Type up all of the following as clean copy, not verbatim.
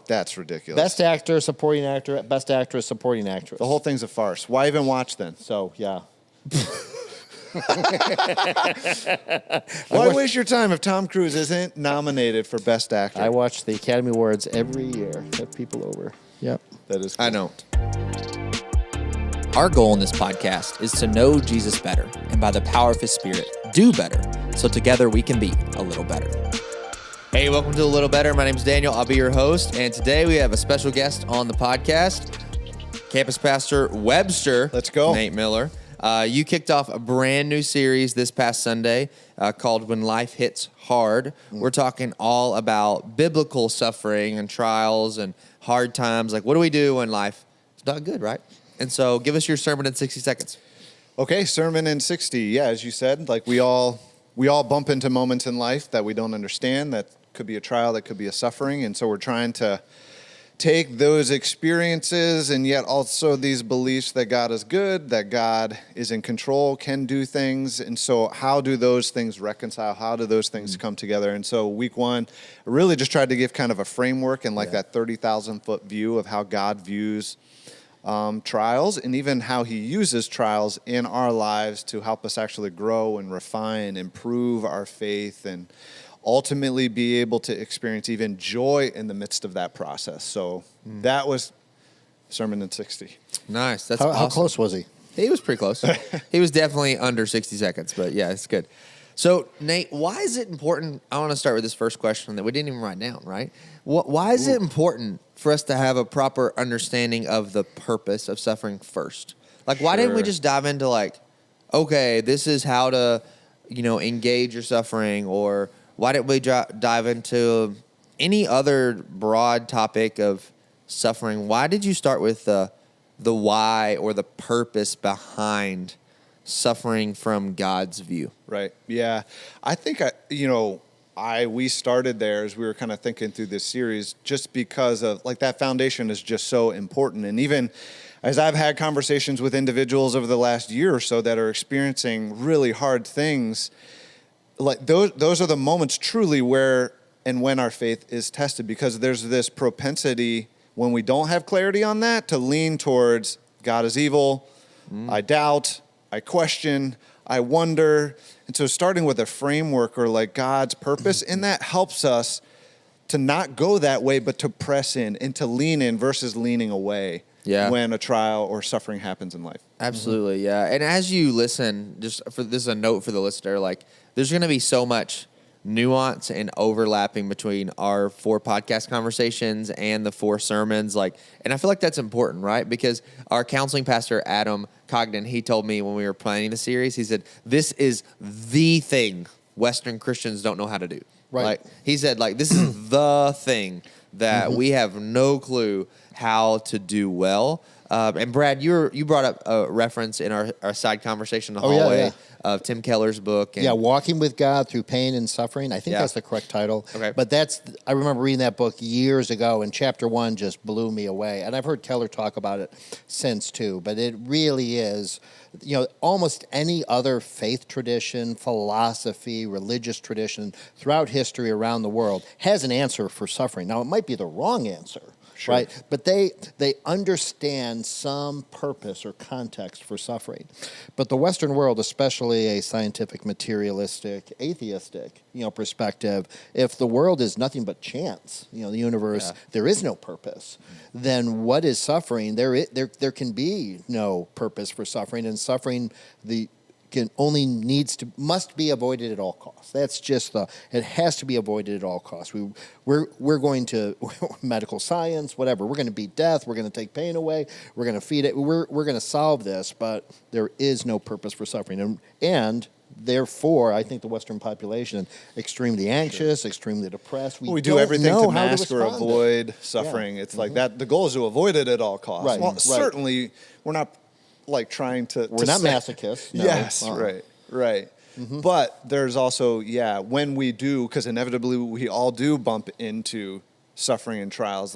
That's ridiculous. Best actor, supporting actor, best actress, supporting actress. The whole thing's a farce. Why even watch then? So, yeah. Why waste your time if Tom Cruise isn't nominated for Best Actor? I watch the Academy Awards every year. Have people over. Yep. That is cool. I don't. Our goal in this podcast is to know Jesus better and by the power of his Spirit, do better, so together we can be a little better. Hey, welcome to A Little Better. My name is Daniel. I'll be your host, and today we have a special guest on the podcast, Campus Pastor Webster. Let's go. Nate Miller. You kicked off a brand new series this past Sunday called When Life Hits Hard. We're talking all about biblical suffering and trials and hard times. Like, what do we do when life is not good, right? And so give us your sermon in 60 seconds. Okay, sermon in 60. Yeah, as you said, like we all bump into moments in life that we don't understand. That could be a trial, that could be a suffering. And so we're trying to take those experiences and yet also these beliefs that God is good, that God is in control, can do things. And so how do those things reconcile? How do those things come together? And so week one, I really just tried to give kind of a framework and that 30,000-foot view of how God views trials and even how he uses trials in our lives to help us actually grow and refine, improve our faith, and ultimately be able to experience even joy in the midst of that process. So that was sermon in 60. Nice. That's How awesome. close was he? He was pretty close. He was definitely under 60 seconds, but yeah, it's good. So, Nate, why is it important? I want to start with this first question that we didn't even write down, right? Why is it important for us to have a proper understanding of the purpose of suffering first? Like, why didn't we just dive into okay, this is how to, engage your suffering, or why didn't we dive into any other broad topic of suffering? Why did you start with the why or the purpose behind suffering from God's view? Right. Yeah. I think we started there as we were kind of thinking through this series, just because of that foundation is just so important. And even as I've had conversations with individuals over the last year or so that are experiencing really hard things, those are the moments truly where and when our faith is tested, because there's this propensity when we don't have clarity on that to lean towards God is evil, I doubt, I question, I wonder. And so starting with a framework or God's purpose in that helps us to not go that way, but to press in and to lean in versus leaning away when a trial or suffering happens in life. Absolutely, yeah. And as you listen, this is a note for the listener, there's going to be so much nuance and overlapping between our 4 podcast conversations and the 4 sermons. And I feel like that's important, right? Because our counseling pastor, Adam Cogden, he told me when we were planning the series, he said, this is the thing Western Christians don't know how to do. Right. He said, this is the thing that we have no clue how to do well. And Brad, you brought up a reference in our side conversation in the hallway of Tim Keller's book. And Walking with God Through Pain and Suffering. I think that's the correct title. Okay. But I remember reading that book years ago, and chapter 1 just blew me away. And I've heard Keller talk about it since too. But it really is, almost any other faith tradition, philosophy, religious tradition throughout history around the world has an answer for suffering. Now, it might be the wrong answer. Sure. Right, but they understand some purpose or context for suffering. But the Western world, especially a scientific, materialistic, atheistic, perspective, if the world is nothing but chance, the universe, there is no purpose. Then what is suffering? There can be no purpose for suffering, and suffering must be avoided at all costs. That's just it has to be avoided at all costs. We're going to medical science, whatever. We're going to beat death. We're going to take pain away. We're going to feed it. We're going to solve this, but there is no purpose for suffering. And therefore, I think the Western population extremely anxious, extremely depressed. We do everything to mask or avoid suffering. It's that the goal is to avoid it at all costs. Right. Well, certainly we're not trying to... We're not masochists. No. Yes, right. Mm-hmm. But there's also, when we do, because inevitably we all do bump into suffering and trials,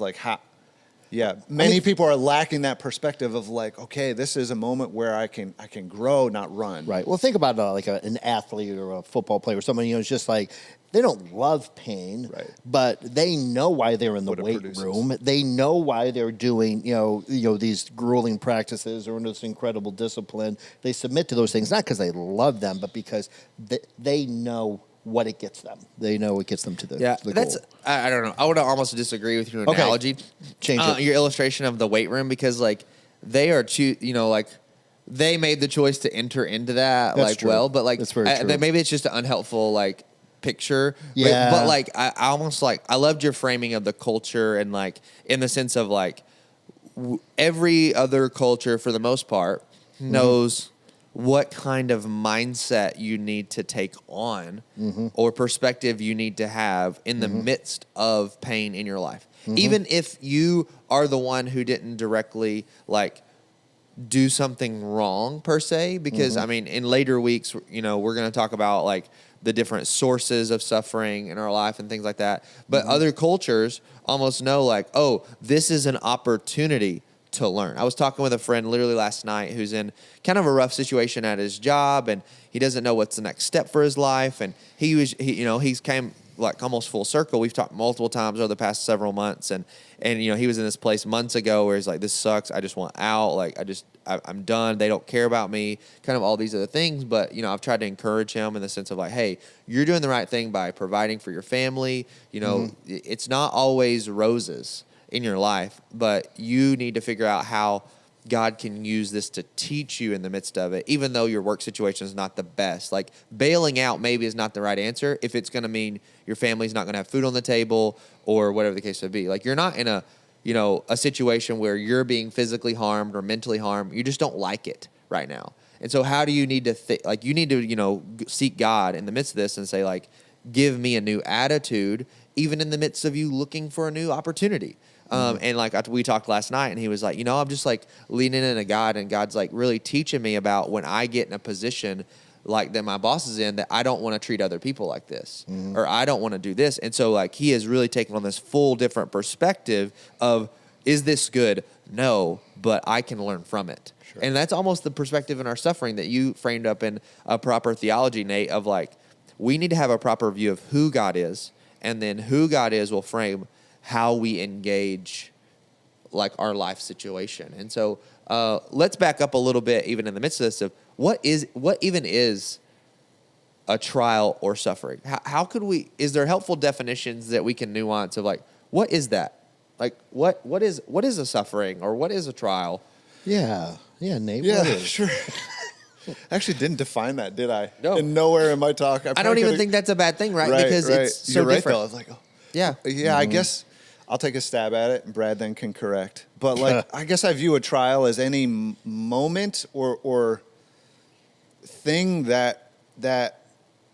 Yeah, many people are lacking that perspective of like, okay, this is a moment where I can grow, not run. Right. Well, think about like an athlete or a football player or someone, it's just like they don't love pain, Right. but they know why they're in the What it weight produces. room. They know why they're doing, these grueling practices or this incredible discipline. They submit to those things, not because they love them, but because they know what it gets them. They know it gets them to the, the that's goal. I don't know. I would almost disagree with your Okay. analogy. Change it. Your illustration of the weight room, because like they are like they made the choice to enter into that That's like true. well, but like That's very true. maybe it's just an unhelpful like picture. Yeah. But like I almost like I loved your framing of the culture and like in the sense of like every other culture for the most part knows what kind of mindset you need to take on or perspective you need to have in the midst of pain in your life. Even if you are the one who didn't directly like do something wrong per se, because I mean, in later weeks, we're going to talk about like the different sources of suffering in our life and things like that. But other cultures almost know like, oh, this is an opportunity to learn. I was talking with a friend literally last night who's in kind of a rough situation at his job, and he doesn't know what's the next step for his life. And he's came like almost full circle. We've talked multiple times over the past several months, and he was in this place months ago where he's like, this sucks. I just want out. Like I'm done. They don't care about me. Kind of all these other things. But I've tried to encourage him in the sense of like, hey, you're doing the right thing by providing for your family. It's not always roses in your life, but you need to figure out how God can use this to teach you in the midst of it, even though your work situation is not the best. Like bailing out maybe is not the right answer if it's going to mean your family's not going to have food on the table or whatever the case would be. Like you're not in a situation where you're being physically harmed or mentally harmed. You just don't like it right now. And so how do you need to you need to, seek God in the midst of this and say like, give me a new attitude, even in the midst of you looking for a new opportunity. And like we talked last night, and he was like, I'm just like leaning into God, and God's like really teaching me about when I get in a position like that my boss is in, that I don't want to treat other people like this, or I don't want to do this. And so like he has really taken on this full different perspective of, is this good? No, but I can learn from it. Sure. And that's almost the perspective in our suffering that you framed up in a proper theology, Nate, of like, we need to have a proper view of who God is, and then who God is will frame how we engage like our life situation. And so let's back up a little bit, even in the midst of this, of what even is a trial or suffering? How could we, is there helpful definitions that we can nuance of like, what is that? Like what is a suffering or what is a trial? Yeah, Nate. Yeah, what is? sure. I actually didn't define that, did I? No. And nowhere in my talk. I don't even think that's a bad thing, right? Because it's so You're right, different. though. I was like, oh. Yeah. Yeah, I guess I'll take a stab at it, and Brad then can correct. But like, I guess I view a trial as any moment or thing that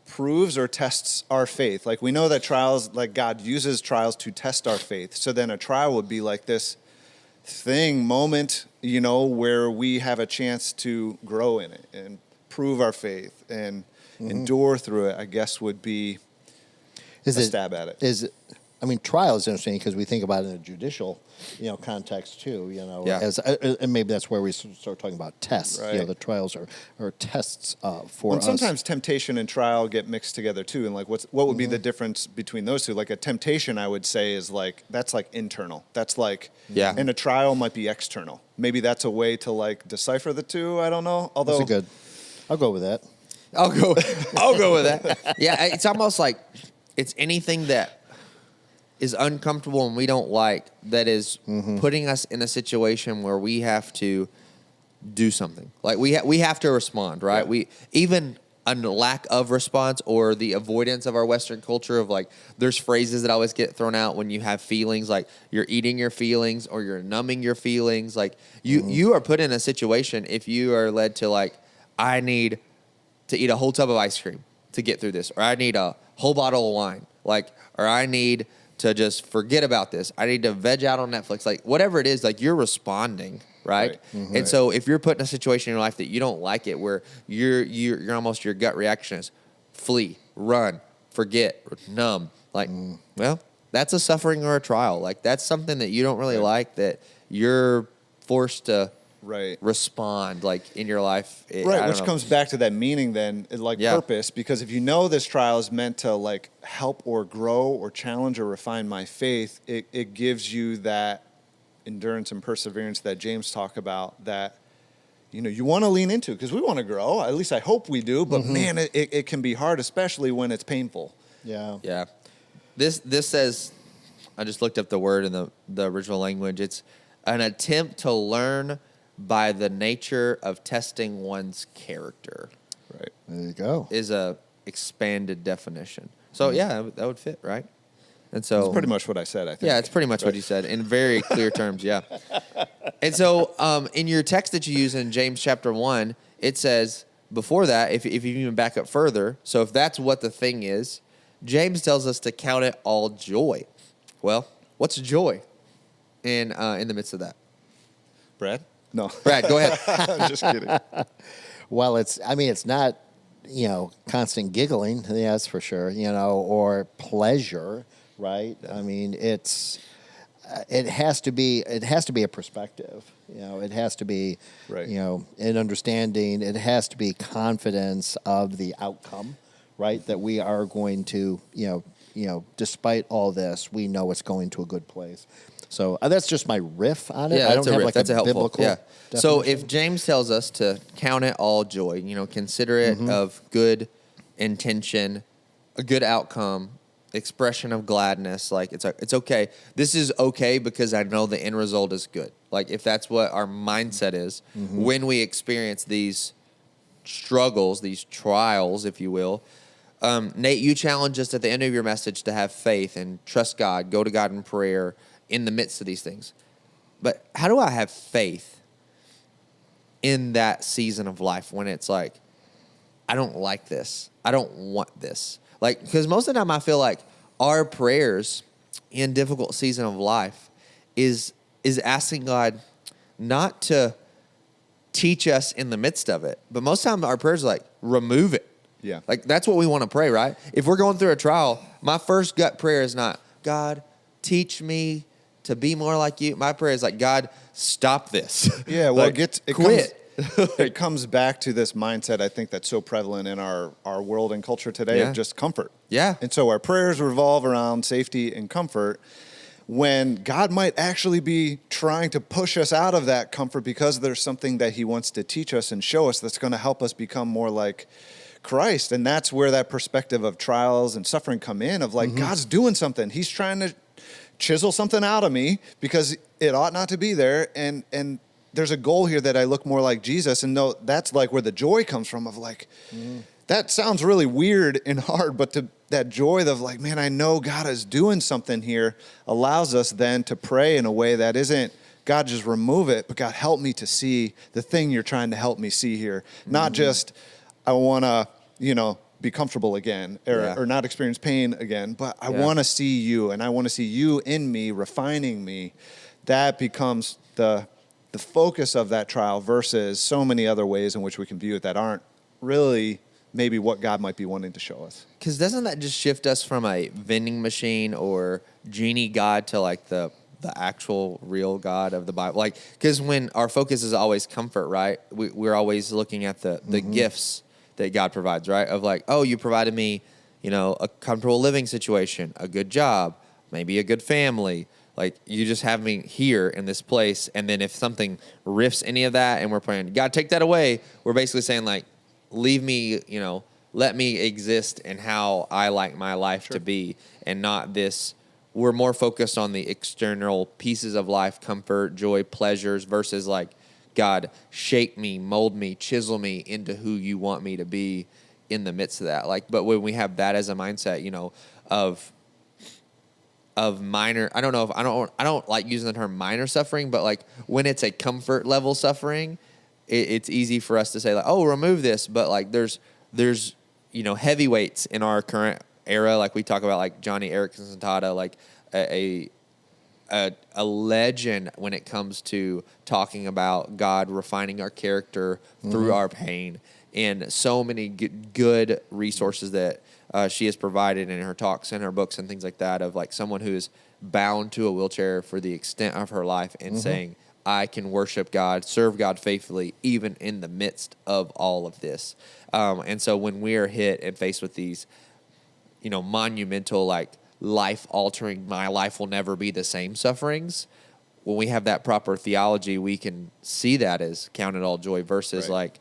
proves or tests our faith. Like we know that trials, like God uses trials to test our faith. So then a trial would be like this moment, where we have a chance to grow in it and prove our faith and endure through it, I guess would be a stab at it. Trial is interesting because we think about it in a judicial, context too. Yeah. And maybe that's where we start talking about tests. Right. The trials are tests for And us. sometimes temptation and trial get mixed together too. And like, what would be the difference between those two? Like a temptation, I would say, is like that's like internal. That's like, and a trial might be external. Maybe that's a way to like decipher the two. I don't know. Although I'll go with that. I'll go with that. Yeah, it's almost like it's anything that is uncomfortable and we don't like, that is putting us in a situation where we have to do something. Like we have to respond, right? Yeah. We even a lack of response or the avoidance of our Western culture of like, there's phrases that always get thrown out when you have feelings, like you're eating your feelings or you're numbing your feelings. Like you are put in a situation if you are led to like, I need to eat a whole tub of ice cream to get through this, or I need a whole bottle of wine, like, or I need to just forget about this. I need to veg out on Netflix. Like whatever it is, like you're responding, right? And so if you're put in a situation in your life that you don't like it, where you're almost, your gut reaction is flee, run, forget, or numb. Like, well, that's a suffering or a trial. Like that's something that you don't really like, that you're forced to Right. respond like in your life. Right, which comes back to that meaning then, like Yeah. purpose, because if you know this trial is meant to like help or grow or challenge or refine my faith, it gives you that endurance and perseverance that James talk about, that you want to lean into, because we want to grow. At least I hope we do, but man, it can be hard, especially when it's painful. Yeah. Yeah. This says, I just looked up the word in the original language. It's an attempt to learn by the nature of testing one's character. Right. There you go. Is a expanded definition. So yeah, that would fit, right? And so That's pretty much what I said, I think. yeah, it's pretty much what you said in very clear terms. Yeah. And so in your text that you use in James chapter 1, it says before that, if you even back up further, so if that's what the thing is, James tells us to count it all joy. Well, what's joy in the midst of that? Brad? No. Brad, go ahead. I'm just kidding. Well, it's not, constant giggling, yeah, that's for sure, or pleasure, right? I mean, it has to be a perspective, it has to be, Right. an understanding, it has to be confidence of the outcome, right? That we are going to, despite all this, we know it's going to a good place. So that's just my riff on it. Yeah, I that's don't have riff. like That's a helpful. biblical Yeah. So definition. if James tells us to count it all joy, consider it of good intention, a good outcome, expression of gladness, like it's okay. This is okay because I know the end result is good. Like if that's what our mindset is when we experience these struggles, these trials, if you will. Nate, you challenged us at the end of your message to have faith and trust God, go to God in prayer in the midst of these things. But how do I have faith in that season of life when it's like, I don't like this, I don't want this? Like, because most of the time I feel like our prayers in difficult season of life is asking God not to teach us in the midst of it, but most of the time our prayers are like, remove it. Yeah. Like that's what we want to pray, right? If we're going through a trial, my first gut prayer is not, God, teach me to be more like you. My prayer is like, God, stop this. Yeah, well, Like, it quit. it comes back to this mindset, I think, that's so prevalent in our world and culture today, Yeah. of just comfort. Yeah. And so our prayers revolve around safety and comfort, when God might actually be trying to push us out of that comfort because there's something that he wants to teach us and show us that's going to help us become more like Christ. And that's where that perspective of trials and suffering come in, of like, God's doing something. He's trying to chisel something out of me because it ought not to be there. And there's a goal here that I look more like Jesus. And no, that's like where the joy comes from, of like, that sounds really weird and hard, but that joy of like, man, I know God is doing something here, allows us then to pray in a way that isn't, God, just remove it, but God, help me to see the thing you're trying to help me see here. Not just, I want to, be comfortable again or not experience pain again, but I want to see you, and I want to see you in me, refining me. That becomes the focus of that trial versus so many other ways in which we can view it that aren't really maybe what God might be wanting to show us. Because doesn't that just shift us from a vending machine or genie God to like the actual real God of the Bible? Like, because when our focus is always comfort, right? We're always looking at the gifts that God provides, right? Of like, oh, you provided me, a comfortable living situation, a good job, maybe a good family. Like, you just have me here in this place. And then if something riffs any of that and we're praying, God, take that away, we're basically saying like, leave me, let me exist in how I like my life to be, and not this. We're more focused on the external pieces of life, comfort, joy, pleasures, versus like, God, shape me, mold me, chisel me into who you want me to be in the midst of that. Like, but when we have that as a mindset, of minor, I don't like using the term minor suffering, but like when it's a comfort level suffering, it's easy for us to say like, oh, remove this. But like there's heavyweights in our current era. Like we talk about like Johnny Erickson Tada, like a legend when it comes to talking about God refining our character through our pain. in so many good resources that she has provided in her talks and her books and things like that, of like someone who is bound to a wheelchair for the extent of her life and saying, I can worship God, serve God faithfully, even in the midst of all of this. And so when we are hit and faced with these, monumental, like life-altering, my life will never be the same sufferings, when we have that proper theology, we can see that as count it all joy versus like,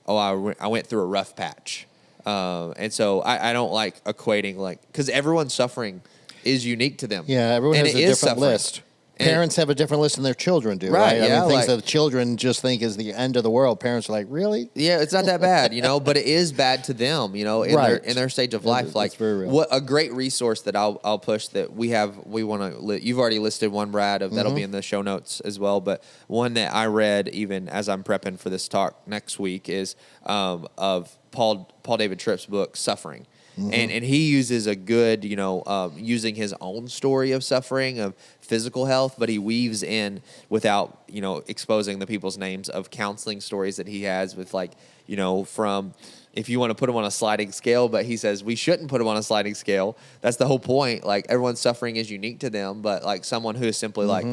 oh, I went through a rough patch. And so I don't like equating, like, because everyone's suffering is unique to them. Yeah, everyone And has it a is different suffering. list. And Parents have a different list than their children do, Right, right? yeah, I mean, things like- that the children just think is the end of the world. Parents are like, really? Yeah, it's not that bad, but it is bad to them, in Right. their stage of life. It's Like, very real. what a great resource that I'll push that we want to. You've already listed one, Brad, of that'll be in the show notes as well. But one that I read even as I'm prepping for this talk next week is of Paul David Tripp's book, Suffering. And he uses a good, using his own story of suffering, of physical health, but he weaves in without, exposing the people's names, of counseling stories that he has with, like, from, if you want to put them on a sliding scale, but he says we shouldn't put them on a sliding scale. That's the whole point. Like, everyone's suffering is unique to them, but like someone who is simply like,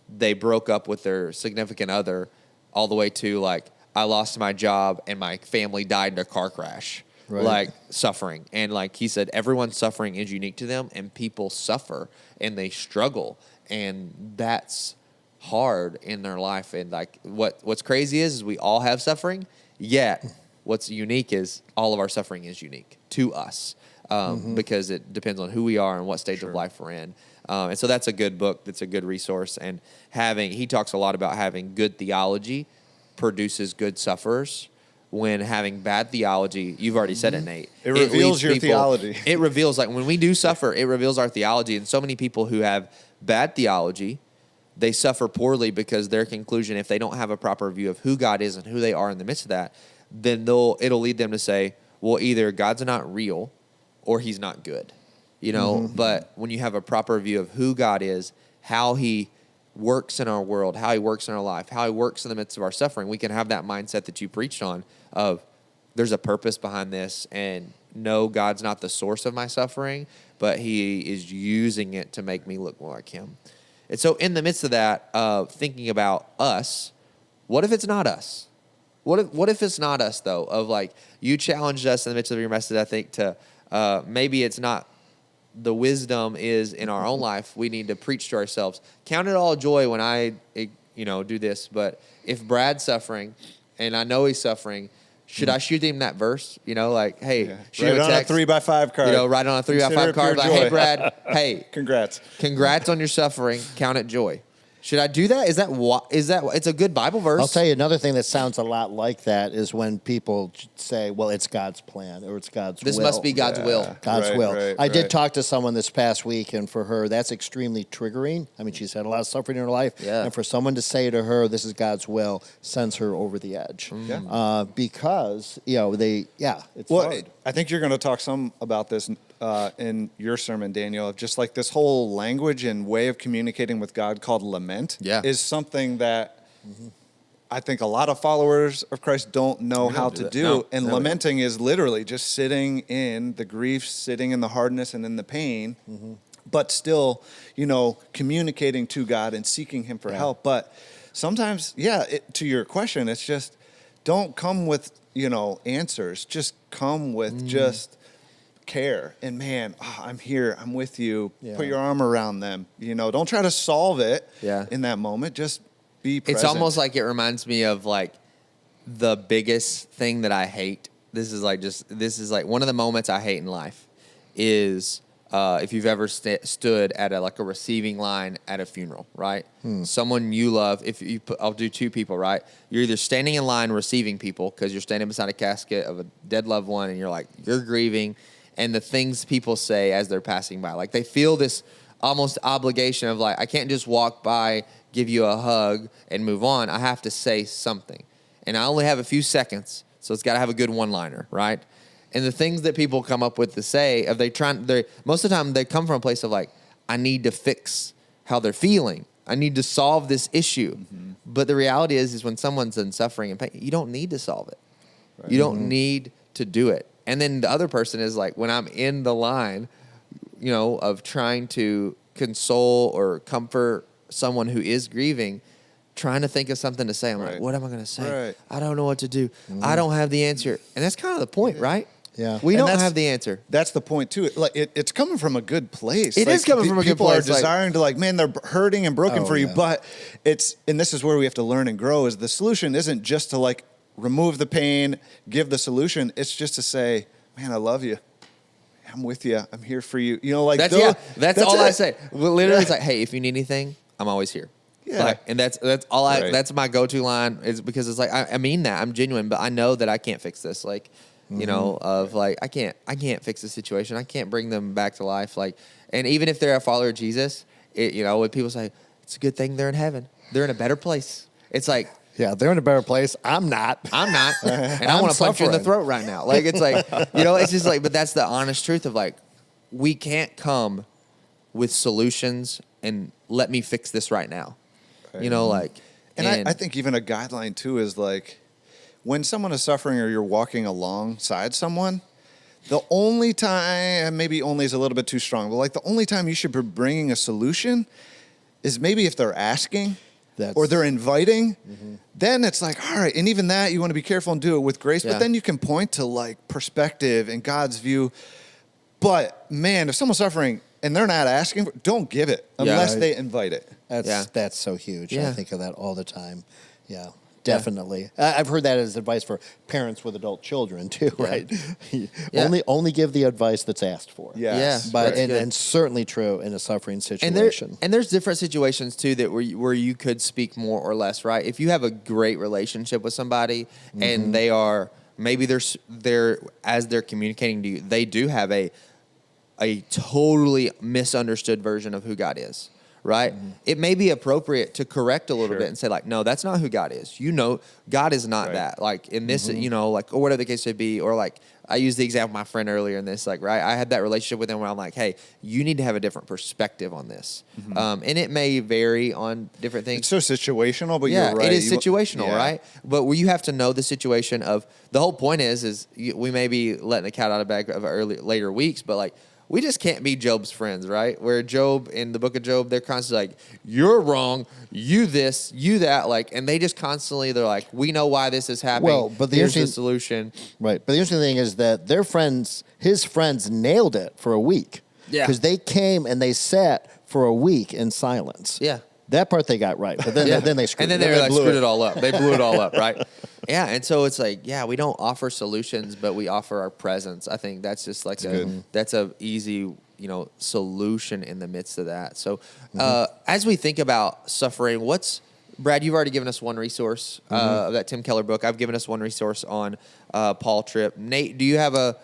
they broke up with their significant other, all the way to like, I lost my job and my family died in a car crash. Right. Like, suffering. And like he said, everyone's suffering is unique to them, and people suffer and they struggle, and that's hard in their life. And like what's crazy is we all have suffering, yet what's unique is all of our suffering is unique to us, because it depends on who we are and what stage of life we're in. And so that's a good book. That's a good resource. And he talks a lot about having good theology produces good sufferers. When having bad theology, you've already said it, Nate. It reveals leads your people- theology. It reveals, like, when we do suffer, it reveals our theology. And so many people who have bad theology, they suffer poorly because their conclusion, if they don't have a proper view of who God is and who they are in the midst of that, then it'll lead them to say, well, either God's not real or he's not good. But when you have a proper view of who God is, how he works in our world, how he works in our life, how he works in the midst of our suffering, we can have that mindset that you preached on of there's a purpose behind this, and no, God's not the source of my suffering, but he is using it to make me look more like him. And so in the midst of that, thinking about us, what if it's not us? What if it's not us, though? Of like, you challenged us in the midst of your message, I think, to maybe it's not the wisdom is in our own life. We need to preach to ourselves. Count it all joy when I, do this. But if Brad's suffering, and I know he's suffering, should I shoot him that verse? Hey, shoot Write him it a on a text. 3x5 card. Write it on a 3x5 Consider it card. pure Like, hey, joy. Brad, hey, congrats on your suffering. Count it joy. Should I do that? Is that it's a good Bible verse? I'll tell you another thing that sounds a lot like that is when people say, well, it's God's plan or it's God's will. This must be God's will. God's Right, will. right, I did right. talk to someone this past week, and for her, that's extremely triggering. I mean, she's had a lot of suffering in her life. Yeah. And for someone to say to her, this is God's will, sends her over the edge. Yeah. Because, it's Well, hard. I think you're going to talk some about this in your sermon, Daniel, of just like this whole language and way of communicating with God called lament is something that I think a lot of followers of Christ don't know how to do. No, and no, lamenting is literally just sitting in the grief, sitting in the hardness and in the pain, but still, communicating to God and seeking him for help. But sometimes, to your question, it's just don't come with, answers. Just come with just care. And man, I'm here. I'm with you. Yeah. Put your arm around them. Don't try to solve it in that moment. Just be present. It's almost like it reminds me of like the biggest thing that I hate. This is like one of the moments I hate in life is if you've ever stood at a receiving line at a funeral, right? Someone you love. I'll do two people, right? You're either standing in line receiving people because you're standing beside a casket of a dead loved one, and you're grieving, and the things people say as they're passing by, like they feel this almost obligation of like, I can't just walk by, give you a hug, and move on. I have to say something, and I only have a few seconds, so it's got to have a good one-liner, right? And the things that people come up with to say, most of the time they come from a place of like, I need to fix how they're feeling. I need to solve this issue. But the reality is when someone's in suffering and pain, you don't need to solve it. Right. You don't need to do it. And then the other person is like, when I'm in the line, of trying to console or comfort someone who is grieving, trying to think of something to say. I'm like, what am I going to say? Right. I don't know what to do. I don't have the answer. And that's kind of the point, right? Yeah. We And don't that's- have the answer. That's the point too. Like it's coming from a good place. It is coming from a good people place, are desiring to man, they're hurting and broken Oh, for you. yeah. But and this is where we have to learn and grow. Is the solution isn't just to remove the pain, give the solution. It's just to say, man, I love you. I'm with you. I'm here for you. That's all I say. Literally, it's like, hey, if you need anything, I'm always here. Yeah. And that's all Right. that's my go-to line, is because it's like, I mean that. I'm genuine, but I know that I can't fix this. I can't fix the situation. I can't bring them back to life. And even if they're a follower of Jesus, when people say, it's a good thing they're in heaven. They're in a better place. It's like, Yeah, they're in a better place. I'm not. I'm not. And I I'm want to punch you in the suffering. throat right now. It's just but that's the honest truth of we can't come with solutions and let me fix this right now. Right. And I think even a guideline too is when someone is suffering or you're walking alongside someone, the only time, and maybe only is a little bit too strong, but the only time you should be bringing a solution is maybe if they're asking or they're inviting, then it's all right. And even that, you want to be careful and do it with grace, but then you can point to perspective and God's view. But man, if someone's suffering and they're not asking, don't give it unless they invite it. That's so huge. Yeah. I think of that all the time. Yeah, definitely. I've heard that as advice for parents with adult children too, right? Yeah. Only give the advice that's asked for. Yes. Yeah. But That's good. and certainly true in a suffering situation. And there's different situations too that where you could speak more or less, right? If you have a great relationship with somebody and they are maybe they're as they're communicating to you, they do have a totally misunderstood version of who God is. Right? It may be appropriate to correct a little bit and say no, that's not who God is. God is not that. In this, or whatever the case may be, or I used the example of my friend earlier in this, right? I had that relationship with him where I'm like, hey, you need to have a different perspective on this. And it may vary on different things. It's so situational, but Yeah, you're right. it is situational, right? But where you have to know the situation of the whole point is we may be letting the cat out of the bag of later weeks, but we just can't be Job's friends, right? Where Job, in the book of Job, they're constantly you're wrong, you this, you that, and they just constantly, they're we know why this is happening. Well, but here's the solution. Right. But the interesting thing is that his friends nailed it for a week. Yeah. Because they came and they sat for a week in silence. Yeah. That part they got right. But then, then they screwed And then they screwed it all up. They blew it all up, right? Yeah. And so it's we don't offer solutions, but we offer our presence. I think that's just that's a easy, solution in the midst of that. So as we think about suffering, Brad, you've already given us one resource of that Tim Keller book. I've given us one resource on Paul Tripp. Nate, do you have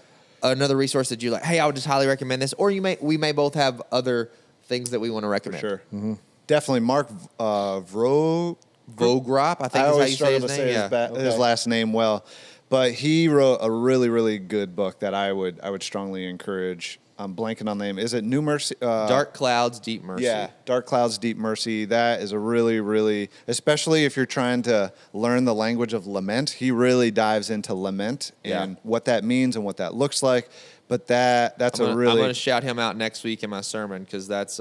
another resource that you hey, I would just highly recommend this? Or we may both have other things that we want to recommend. For sure. Definitely Mark Vroegop, I think I is how always you say struggle his to name. say his last name well, but he wrote a really, really good book that I would strongly encourage. I'm blanking on the name. Is it New Mercy? Dark Clouds, Deep Mercy. Yeah, Dark Clouds, Deep Mercy. That is a really, really, especially if you're trying to learn the language of lament, he really dives into lament and what that means and what that looks like. But that's I'm going to shout him out next week in my sermon because that's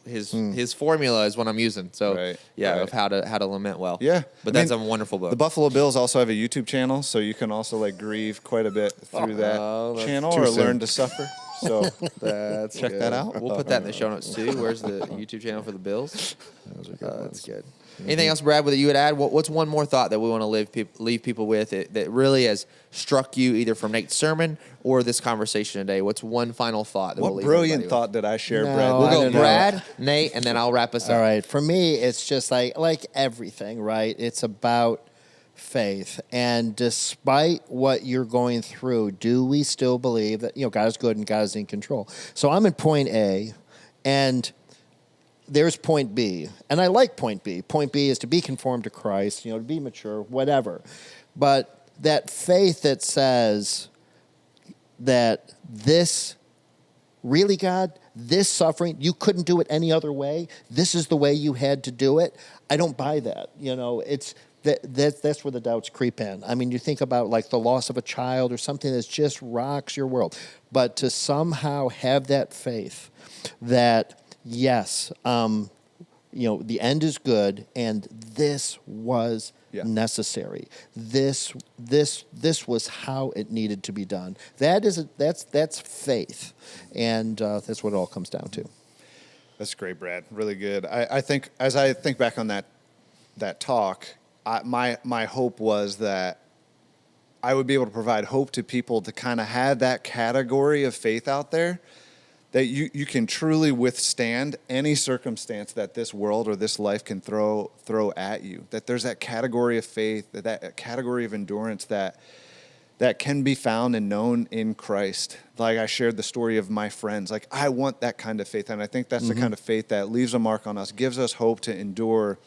his formula is what I'm using. So of how to lament well. Yeah, but that's a wonderful book. The Buffalo Bills also have a YouTube channel, so you can also grieve quite a bit through that channel or learn to suffer. So check that out. We'll put that in the show notes too. Where's the YouTube channel for the Bills? That's good. Anything else, Brad, that you would add? What's one more thought that we want to leave people with that really has struck you either from Nate's sermon or this conversation today? What's one final thought that we'll leave everybody brilliant with? thought did I share, No, Brad? We'll I go don't know. Brad, Nate, and then I'll wrap us up. All right. For me, it's just like everything, right? It's about faith. And despite what you're going through, do we still believe that, God is good and God is in control? So I'm in point A, and there's point B. And I like point B. Point B is to be conformed to Christ, to be mature, whatever. But that faith that says that this, really, God, this suffering, you couldn't do it any other way. This is the way you had to do it. I don't buy that. that's where the doubts creep in. I mean, you think about like the loss of a child or something that just rocks your world, but to somehow have that faith that yes, the end is good, and this was necessary. This was how it needed to be done. That's faith, and that's what it all comes down to. That's great, Brad. Really good. I think as I think back on that talk, my hope was that I would be able to provide hope to people to kind of have that category of faith out there, that you can truly withstand any circumstance that this world or this life can throw at you. That there's that category of faith, that category of endurance that can be found and known in Christ. Like I shared the story of my friends. Like I want that kind of faith, and I think that's the kind of faith that leaves a mark on us, gives us hope to endure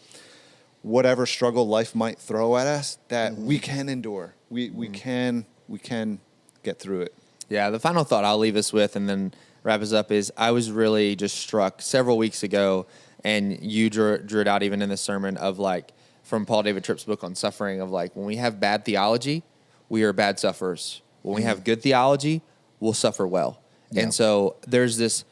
whatever struggle life might throw at us. That we can endure. We can get through it. Yeah. The final thought I'll leave us with, and then wrap us up, is I was really just struck several weeks ago, and you drew it out even in the sermon, of like from Paul David Tripp's book on suffering, of like when we have bad theology, we are bad sufferers. When we have good theology, we'll suffer well. Yeah. And so there's this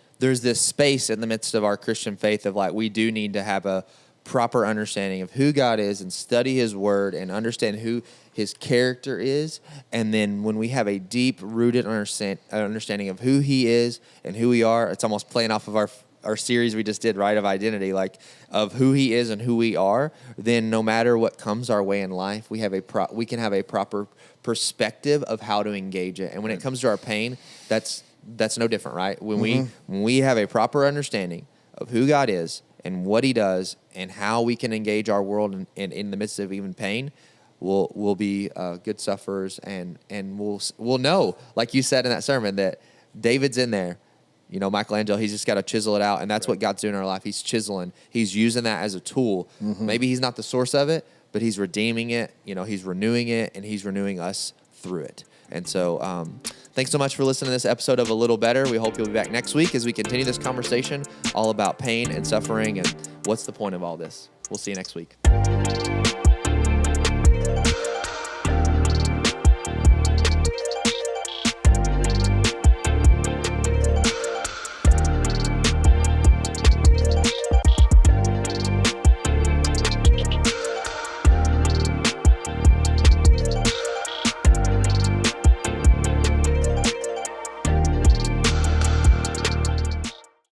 space in the midst of our Christian faith of like we do need to have a proper understanding of who God is and study his word and understand who his character is. And then when we have a deep rooted understanding of who he is and who we are, it's almost playing off of our series we just did, right, of identity, like of who he is and who we are, then no matter what comes our way in life, we can have a proper perspective of how to engage it. And when it comes to our pain, that's no different, right? When we have a proper understanding of who God is and what he does and how we can engage our world in the midst of even pain, we'll be good sufferers, and we'll know, like you said in that sermon, that David's in there. Michelangelo, he's just got to chisel it out, and that's what God's doing in our life. He's chiseling. He's using that as a tool. Maybe he's not the source of it, but he's redeeming it. He's renewing it, and he's renewing us through it. And so thanks so much for listening to this episode of A Little Better. We hope you'll be back next week as we continue this conversation all about pain and suffering and what's the point of all this. We'll see you next week.